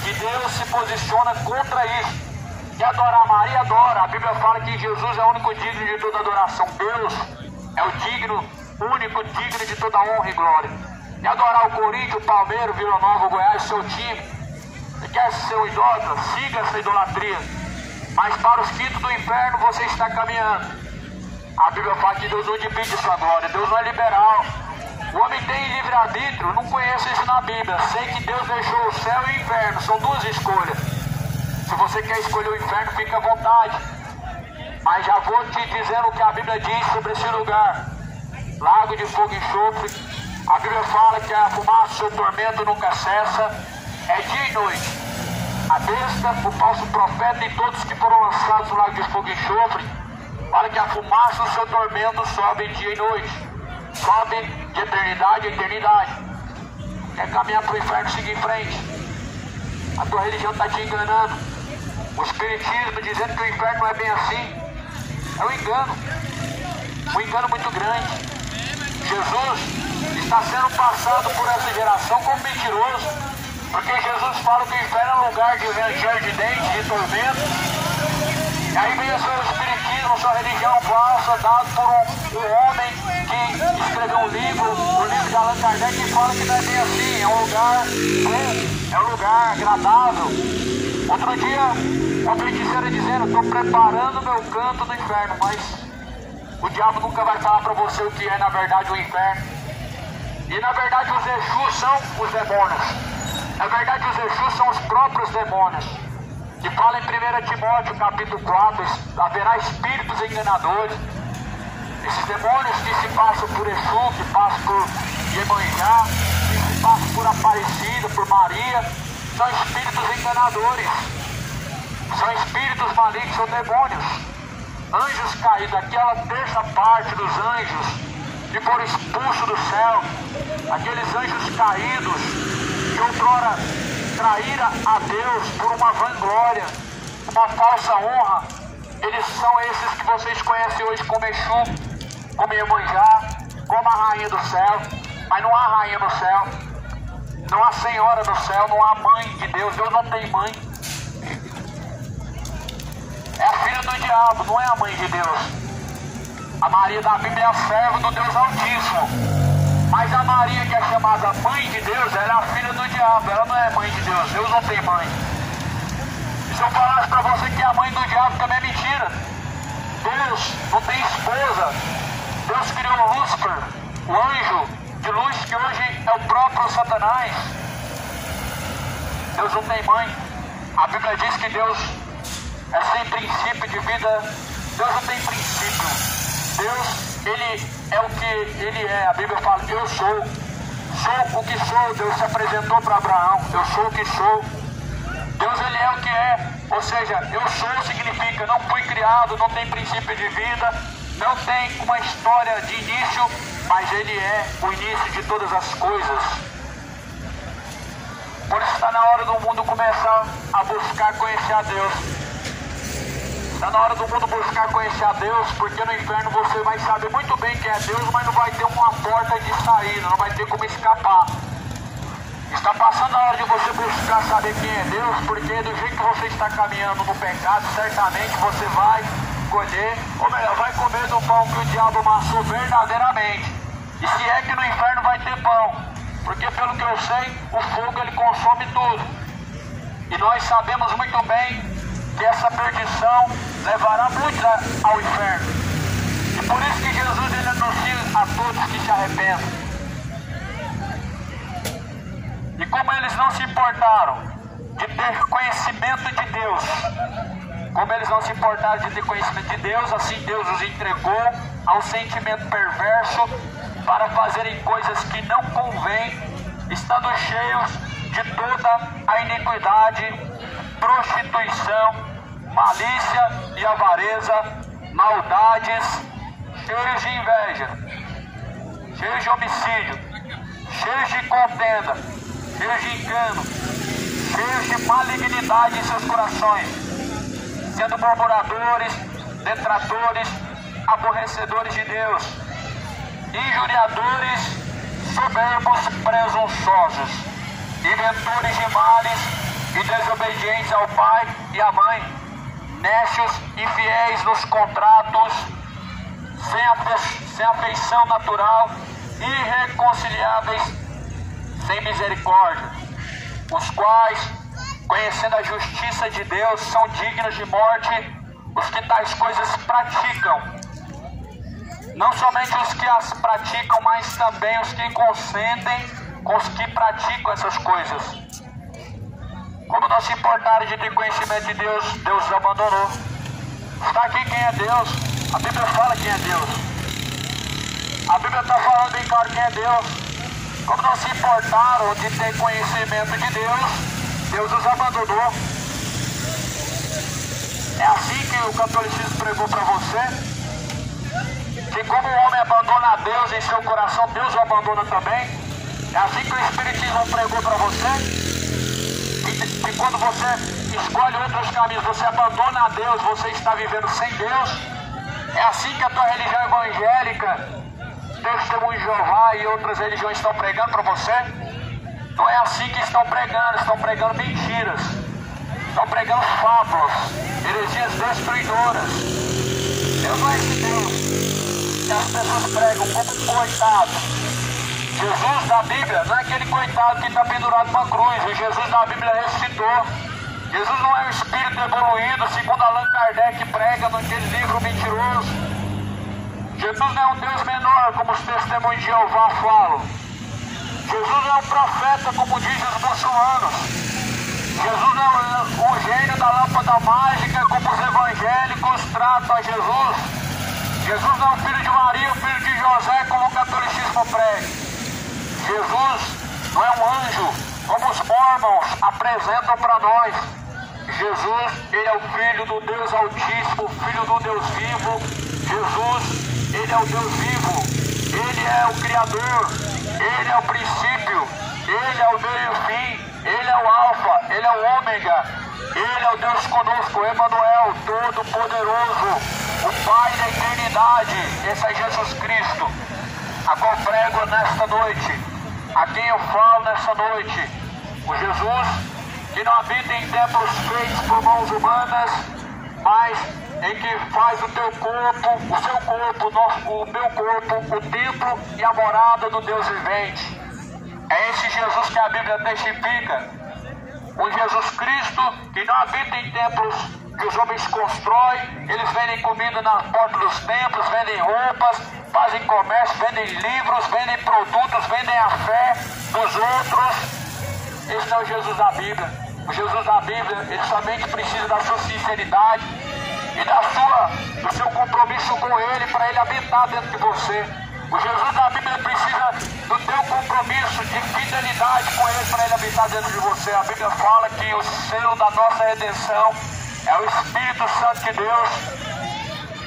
que Deus se posiciona contra isso. Quer adorar Maria, adora. A Bíblia fala que Jesus é o único digno de toda adoração. Deus é o único digno de toda honra e glória. Quer adorar o Corinthians, o Palmeiras, o Vila Nova, o Goiás, o seu time. Você quer ser um idólatra? Siga essa idolatria. Mas para os quintos do inferno você está caminhando. A Bíblia fala que Deus não divide sua glória. Deus não é liberal. O homem tem livre-arbítrio. Não conheço isso na Bíblia. Sei que Deus deixou o céu e o inferno. São duas escolhas. Se você quer escolher o inferno, fica à vontade. Mas já vou te dizendo o que a Bíblia diz sobre esse lugar. Lago de fogo e enxofre. A Bíblia fala que a fumaça do seu tormento nunca cessa. É dia e noite. A besta, o falso profeta e todos que foram lançados no lago de fogo e enxofre, fala que a fumaça do seu tormento sobe dia e noite. Sobe de eternidade a eternidade. Quer caminhar para o inferno, seguir em frente. A tua religião está te enganando. O espiritismo dizendo que o inferno não é bem assim. É um engano muito grande. Jesus está sendo passado por essa geração como mentiroso, porque Jesus fala que o inferno é um lugar de ranger de dentes, de tormento. E aí vem o seu espiritismo, sua religião falsa, dado por um homem que escreveu um livro, o livro de Allan Kardec, que fala que não é bem assim, é um lugar bom, é um lugar agradável. Outro dia, uma feiticeira dizendo: estou preparando meu canto no inferno, mas o diabo nunca vai falar para você o que é na verdade o inferno. E na verdade os Exus são os demônios. Na verdade os Exus são os próprios demônios. Que fala em 1 Timóteo capítulo 4, haverá espíritos enganadores. Esses demônios que se passam por Exu, que passam por Iemanjá, que se passam por Aparecida, por Maria, são espíritos enganadores. São espíritos malignos, são demônios. Anjos caídos, aquela terça parte dos anjos que foram expulsos do céu, aqueles anjos caídos que outrora traíram a Deus por uma vanglória, uma falsa honra, eles são esses que vocês conhecem hoje como Exu, como Iemanjá, como a rainha do céu. Mas não há rainha no céu, não há senhora no céu, não há mãe de Deus. Deus não tem mãe. É a filha do diabo, não é a mãe de Deus. A Maria da Bíblia é a serva do Deus Altíssimo. Mas a Maria, que é chamada mãe de Deus, ela é a filha do diabo. Ela não é mãe de Deus. Deus não tem mãe. E se eu falasse para você que a mãe do diabo também é mentira. Deus não tem esposa. Deus criou Lúcifer, o anjo de luz, que hoje é o próprio Satanás. Deus não tem mãe. A Bíblia diz que Deus é sem princípio de vida. Deus não tem princípio. Deus, Ele é o que Ele é. A Bíblia fala: eu sou o que sou. Deus se apresentou para Abraão: eu sou o que sou. Deus, Ele é o que é. Ou seja, eu sou significa não fui criado, não tem princípio de vida, não tem uma história de início, mas Ele é o início de todas as coisas. Por isso está na hora do mundo começar a buscar conhecer a Deus. Está na hora do mundo buscar conhecer a Deus, porque no inferno você vai saber muito bem quem é Deus, mas não vai ter uma porta de saída, não vai ter como escapar. Está passando a hora de você buscar saber quem é Deus, porque do jeito que você está caminhando no pecado, certamente você vai colher, ou melhor, vai comer do pão que o diabo amassou verdadeiramente. E se é que no inferno vai ter pão, porque pelo que eu sei, o fogo ele consome tudo. E nós sabemos muito bem que essa perdição levará muitos ao inferno. E por isso que Jesus ele anuncia a todos que se arrependam. E como eles não se importaram de ter conhecimento de Deus, como eles não se importaram de ter conhecimento de Deus, assim Deus os entregou a um sentimento perverso para fazerem coisas que não convêm, estando cheios de toda a iniquidade, prostituição, malícia e avareza, maldades, cheios de inveja, cheios de homicídio, cheios de contenda, cheios de engano, cheios de malignidade em seus corações, sendo murmuradores, detratores, aborrecedores de Deus, injuriadores, soberbos, presunçosos, inventores de males e desobedientes ao pai e à mãe, nécios, infiéis nos contratos, sem afeição natural, irreconciliáveis, sem misericórdia, os quais, conhecendo a justiça de Deus, são dignos de morte os que tais coisas praticam. Não somente os que as praticam, mas também os que consentem com os que praticam essas coisas. Como não se importaram de ter conhecimento de Deus, Deus os abandonou. Está aqui quem é Deus. A Bíblia fala quem é Deus. A Bíblia está falando bem claro quem é Deus. Como não se importaram de ter conhecimento de Deus, Deus os abandonou. É assim que o catolicismo pregou para você, que como o homem abandona a Deus em seu coração, Deus o abandona também. É assim que o Espiritismo pregou para você, que quando você escolhe outros caminhos, você abandona a Deus, você está vivendo sem Deus. É assim que a tua religião evangélica, Testemunho de Jeová e outras religiões estão pregando para você. Não é assim que estão pregando mentiras, estão pregando fábulas, heresias destruidoras. Deus não é esse Deus que as pessoas pregam como coitado. Jesus da Bíblia não é aquele coitado que está pendurado numa cruz. O Jesus da Bíblia ressuscitou. Jesus não é um espírito evoluído, segundo Allan Kardec prega naquele livro mentiroso. Jesus não é um Deus menor, como os Testemunhos de Jeová falam. Jesus não é um profeta, como dizem os muçulmanos. Jesus não é o gênio da lâmpada mágica, como os evangélicos tratam a Jesus. Jesus não é o filho de Maria, o filho de José, como o catolicismo prega. Jesus não é um anjo, como os mormons apresentam para nós. Jesus, ele é o Filho do Deus Altíssimo, o Filho do Deus vivo. Jesus, ele é o Deus vivo, ele é o Criador, ele é o princípio, ele é o meio e o fim, ele é o Alfa, ele é o Ômega, ele é o Deus conosco, Emanuel, Todo-Poderoso, o Pai da eternidade. Esse é Jesus Cristo, a qual prego nesta noite. A quem eu falo nessa noite, o Jesus que não habita em templos feitos por mãos humanas, mas em que faz o teu corpo, o seu corpo, o meu corpo, o templo e a morada do Deus vivente. É esse Jesus que a Bíblia testifica, o Jesus Cristo que não habita em templos que os homens constroem. Eles vendem comida na porta dos templos, vendem roupas, fazem comércio, vendem livros, vendem produtos, vendem a fé dos outros. Esse não é o Jesus da Bíblia. O Jesus da Bíblia, ele somente precisa da sua sinceridade e do seu compromisso com ele, para ele habitar dentro de você. O Jesus da Bíblia precisa do teu compromisso de fidelidade com ele, para ele habitar dentro de você. A Bíblia fala que o selo da nossa redenção é o Espírito Santo de Deus.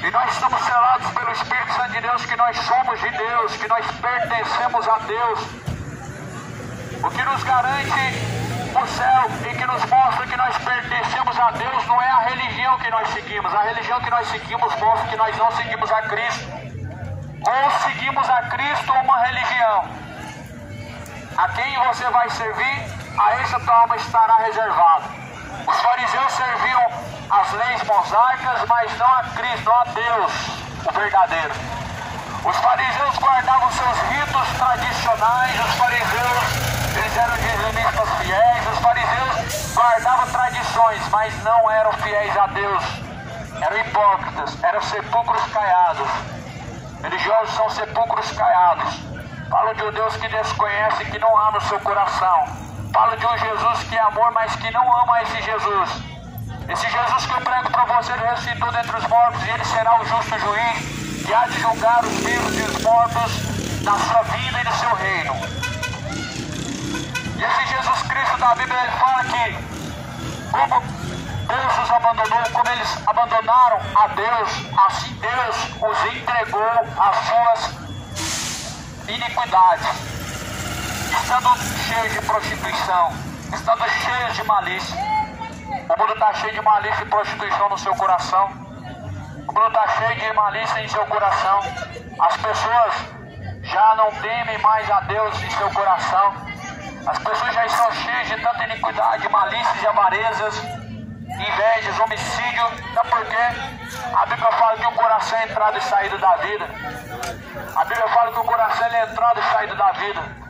E nós estamos selados pelo Espírito Santo de Deus, que nós somos de Deus, que nós pertencemos a Deus. O que nos garante o céu e que nos mostra que nós pertencemos a Deus não é a religião que nós seguimos. A religião que nós seguimos mostra que nós não seguimos a Cristo. Ou seguimos a Cristo ou uma religião. A quem você vai servir, a essa tua alma estará reservada. Os fariseus serviam as leis mosaicas, mas não a Cristo, não a Deus, o verdadeiro. Os fariseus guardavam seus ritos tradicionais. Os fariseus, eles eram dizimistas fiéis. Os fariseus guardavam tradições, mas não eram fiéis a Deus. Eram hipócritas, eram sepulcros caiados. Religiosos são sepulcros caiados. Falam de um Deus que desconhece, que não ama o seu coração. Falam de um Jesus que é amor, mas que não ama esse Jesus. Esse Jesus que eu prego para você, ele ressuscitou dentre os mortos, e ele será o justo juiz, que há de julgar os vivos e os mortos na sua vida e no seu reino. E esse Jesus Cristo da Bíblia, ele fala que como Deus os abandonou, como eles abandonaram a Deus, assim Deus os entregou às suas iniquidades, estando cheios de prostituição, estando cheios de malícia. O mundo está cheio de malícia e prostituição no seu coração. O mundo está cheio de malícia em seu coração. As pessoas já não temem mais a Deus em seu coração. As pessoas já estão cheias de tanta iniquidade, malícias e avarezas, invejas, homicídio. Sabe por quê? A Bíblia fala que o coração é entrada e saída da vida. A Bíblia fala que o coração é entrada e saída da vida.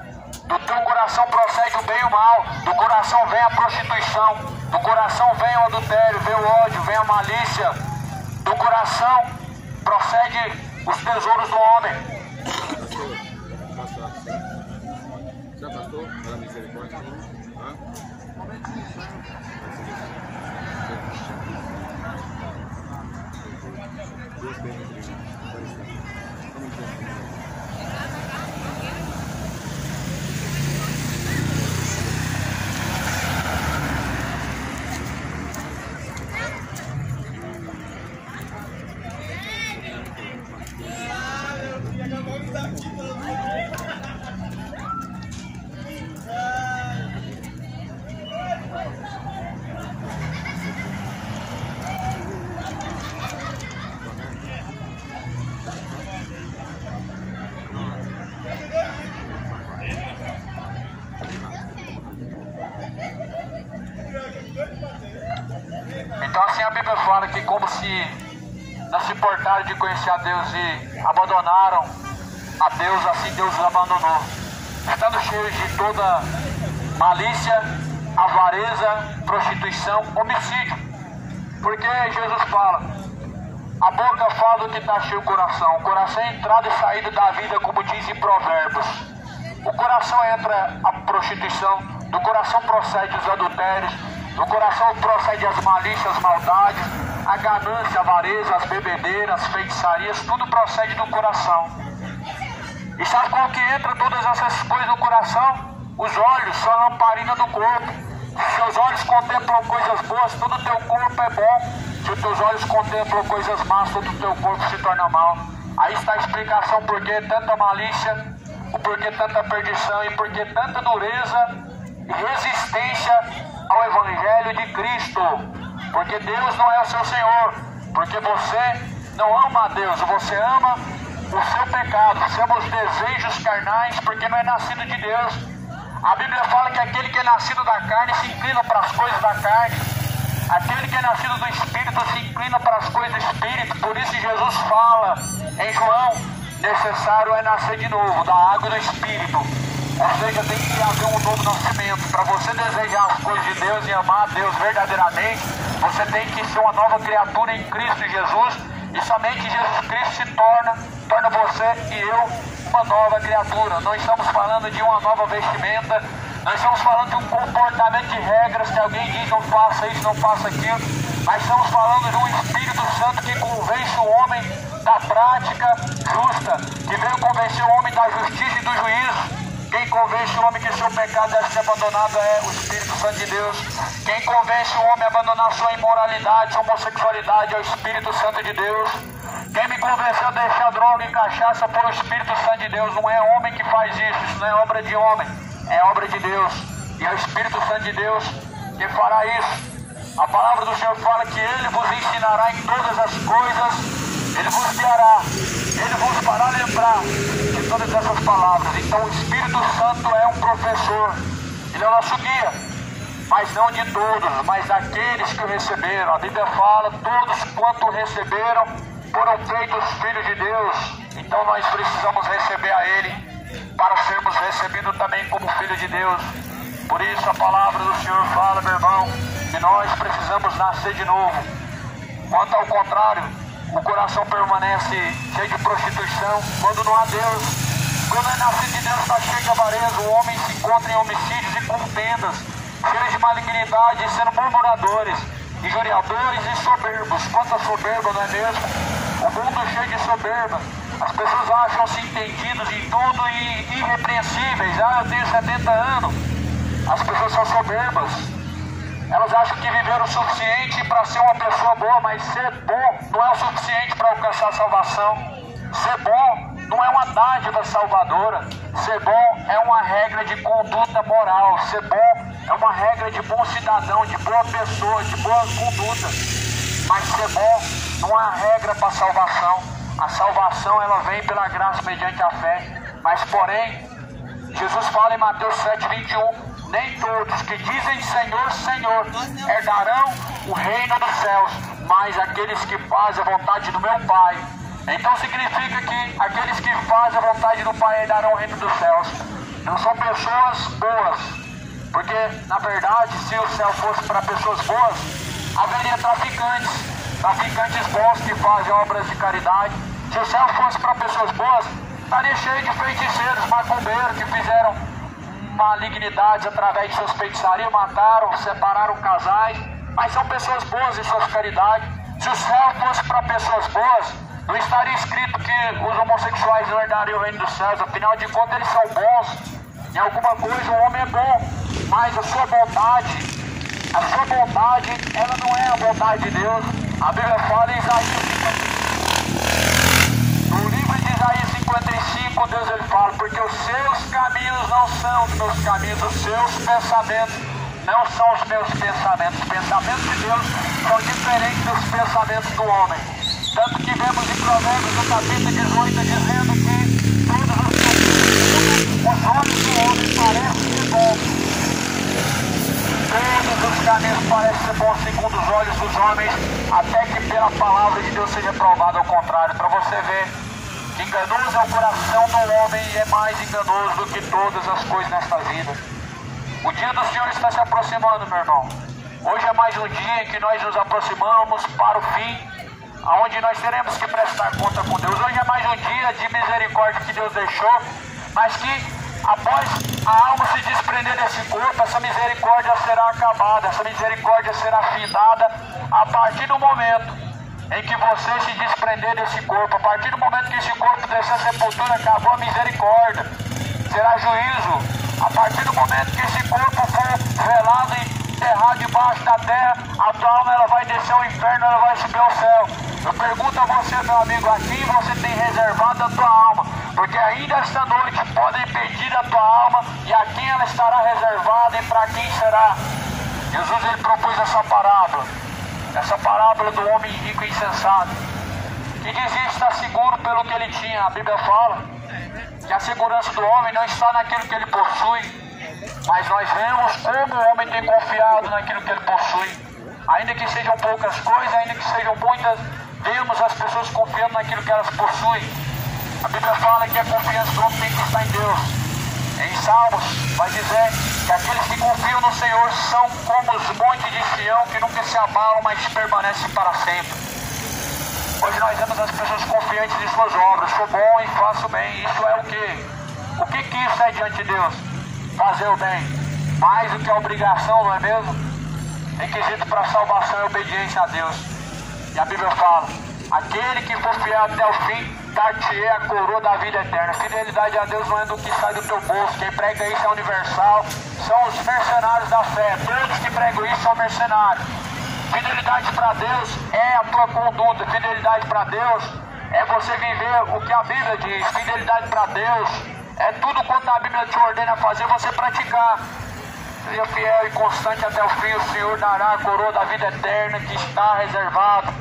Do teu coração procede o bem e o mal. Do coração vem a prostituição. Do coração vem o adultério, vem o ódio, vem a malícia. Do coração procede os tesouros do homem. Já passou pela misericórdia? Então assim a Bíblia fala que como se não se importaram de conhecer a Deus e abandonaram a Deus, assim Deus os abandonou, estando cheios de toda malícia, avareza, prostituição, homicídio. Porque Jesus fala, a boca fala do que está cheio o coração é entrada e saída da vida, como diz em Provérbios. O coração entra a prostituição, do coração procede os adultérios, do coração procede as malícias, as maldades, a ganância, a avareza, as bebedeiras, as feitiçarias, tudo procede do coração. E sabe como que entra todas essas coisas no coração? Os olhos são a lamparina do corpo. Se seus olhos contemplam coisas boas, todo o teu corpo é bom. Se os teus olhos contemplam coisas más, todo o teu corpo se torna mal. Aí está a explicação por que tanta malícia, o porquê tanta perdição e por que tanta dureza e resistência ao Evangelho de Cristo. Porque Deus não é o seu Senhor. Porque você não ama a Deus, você ama o seu pecado, você ama os desejos carnais, porque não é nascido de Deus. A Bíblia fala que aquele que é nascido da carne se inclina para as coisas da carne. Aquele que é nascido do Espírito se inclina para as coisas do Espírito. Por isso Jesus fala em João, necessário é nascer de novo, da água e do Espírito. Ou seja, tem que haver um novo nascimento. Para você desejar as coisas de Deus e amar a Deus verdadeiramente, você tem que ser uma nova criatura em Cristo Jesus. E somente Jesus Cristo se torna você e eu uma nova criatura. Não estamos falando de uma nova vestimenta, nós estamos falando de um comportamento de regras que alguém diz não faça isso, não faça aquilo. Mas estamos falando de um Espírito Santo que convence o homem da prática justa, que veio convencer o homem da justiça e do juízo. Quem convence o homem que seu pecado deve ser abandonado é o Espírito Santo de Deus. Quem convence o homem a abandonar sua imoralidade, sua homossexualidade é o Espírito Santo de Deus. Quem me convenceu a deixar droga e cachaça foi o Espírito Santo de Deus. Não é homem que faz isso não é obra de homem, é obra de Deus. E é o Espírito Santo de Deus que fará isso. A palavra do Senhor fala que Ele vos ensinará em todas as coisas, Ele vos guiará, Ele vos fará lembrar de todas essas palavras. Então o Espírito Santo é um professor, Ele é o nosso guia, mas não de todos, mas daqueles que o receberam. A Bíblia fala, todos quanto receberam foram feitos filhos de Deus. Então nós precisamos receber a Ele para sermos recebidos também como filhos de Deus. Por isso a palavra do Senhor fala, meu irmão, que nós precisamos nascer de novo. Quanto ao contrário, o coração permanece cheio de prostituição quando não há Deus. Quando é nascido de Deus está cheio de avareza. O homem se encontra em homicídios e contendas, cheios de malignidade, sendo murmuradores, injuriadores e soberbos. Quanto a soberba, não é mesmo? O mundo cheio de soberba. As pessoas acham-se entendidos em tudo e irrepreensíveis. Eu tenho 70 anos. As pessoas são soberbas. Elas acham que viveram o suficiente para ser uma pessoa boa, mas ser bom não é o suficiente para alcançar a salvação. Ser bom não é uma dádiva salvadora. Ser bom é uma regra de conduta moral. Ser bom é uma regra de bom cidadão, de boa pessoa, de boa conduta. Mas ser bom não é uma regra para a salvação. A salvação ela vem pela graça mediante a fé. Mas porém, Jesus fala em Mateus 7:21, nem todos que dizem Senhor, Senhor, herdarão o reino dos céus, mas aqueles que fazem a vontade do meu Pai. Então significa que aqueles que fazem a vontade do Pai herdarão o reino dos céus. Não são pessoas boas, porque na verdade se o céu fosse para pessoas boas, haveria traficantes bons que fazem obras de caridade. Se o céu fosse para pessoas boas, estaria cheio de feiticeiros, macumbeiros que fizeram malignidades através de seus feitiçarias, mataram, separaram casais, mas são pessoas boas em suas caridades. Se o céu fosse para pessoas boas, não estaria escrito que os homossexuais não herdariam o reino dos céus. Afinal de contas, eles são bons. Em alguma coisa o homem é bom, mas a sua bondade, ela não é a bondade de Deus. A Bíblia fala em Isaías 55. No livro de Isaías 55, Deus ele fala: porque os seus caminhos não são os meus caminhos, os seus pensamentos não são os meus pensamentos. Os pensamentos de Deus são diferentes dos pensamentos do homem. Tanto que vemos em Provérbios, no capítulo 18, dizendo que todos os olhos do homem parecem ser bons. Todos os caminhos parecem ser bons segundo os olhos dos homens, até que pela palavra de Deus seja provado ao contrário. Para você ver que enganoso é o coração do homem e é mais enganoso do que todas as coisas nesta vida. O dia do Senhor está se aproximando, meu irmão. Hoje é mais um dia em que nós nos aproximamos para o fim, aonde nós teremos que prestar conta com Deus. Hoje é mais um dia de misericórdia que Deus deixou, mas que após a alma se desprender desse corpo, essa misericórdia será acabada, essa misericórdia será findada a partir do momento em que você se desprender desse corpo. A partir do momento que esse corpo descer a sepultura, acabou a misericórdia, será juízo. A partir do momento que esse corpo for velado e enterrado debaixo da terra, a tua alma ela vai descer ao inferno, ela vai subir ao céu. Eu pergunto a você, meu amigo, a quem você tem reservado a tua alma? Porque ainda esta noite podem pedir a tua alma, e a quem ela estará reservada e para quem será. Jesus ele propôs essa parábola do homem rico e insensato, que dizia estar seguro pelo que ele tinha. A Bíblia fala que a segurança do homem não está naquilo que ele possui, mas nós vemos como o homem tem confiado naquilo que ele possui. Ainda que sejam poucas coisas, ainda que sejam muitas, vemos as pessoas confiando naquilo que elas possuem. A Bíblia fala que a confiança do homem tem que estar em Deus. Em Salmos vai dizer que aqueles que confiam no Senhor são como os montes de Sião, que nunca se abalam, mas permanecem para sempre. Hoje nós vemos as pessoas confiantes em suas obras. Sou bom e faço bem. Isso é o quê? O que isso é diante de Deus? Fazer o bem. Mais do que a obrigação, não é mesmo? Requisito para salvação é obediência a Deus. E a Bíblia fala: aquele que for fiel até o fim, dar-te-ei a coroa da vida eterna. Fidelidade a Deus não é do que sai do teu bolso. Quem prega isso é universal. São os mercenários da fé. Todos que pregam isso são mercenários. Fidelidade para Deus é a tua conduta. Fidelidade para Deus é você viver o que a Bíblia diz. Fidelidade para Deus é tudo quanto a Bíblia te ordena a fazer, você praticar. Seja fiel e constante até o fim, o Senhor dará a coroa da vida eterna que está reservado.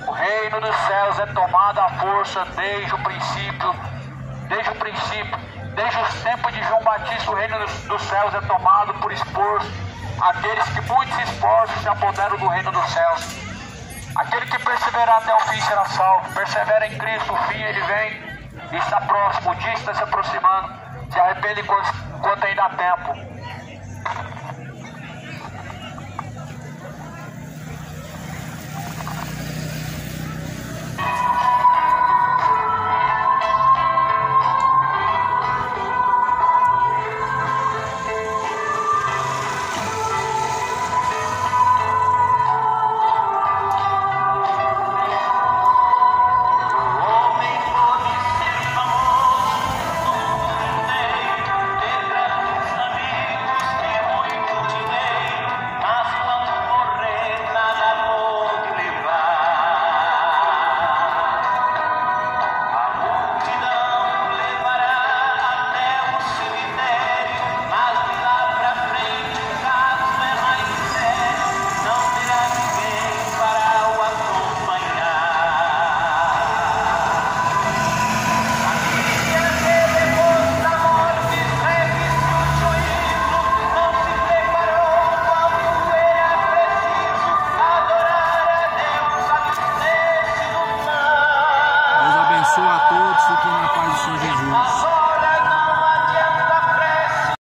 O reino dos céus é tomado à força desde o princípio. Desde os tempos de João Batista, o reino dos céus é tomado por esforço. Aqueles que muito se esforçam se apoderam do reino dos céus. Aquele que perseverar até o fim será salvo. Persevera em Cristo, o fim ele vem e está próximo, o dia está se aproximando. Se arrepende enquanto ainda há tempo.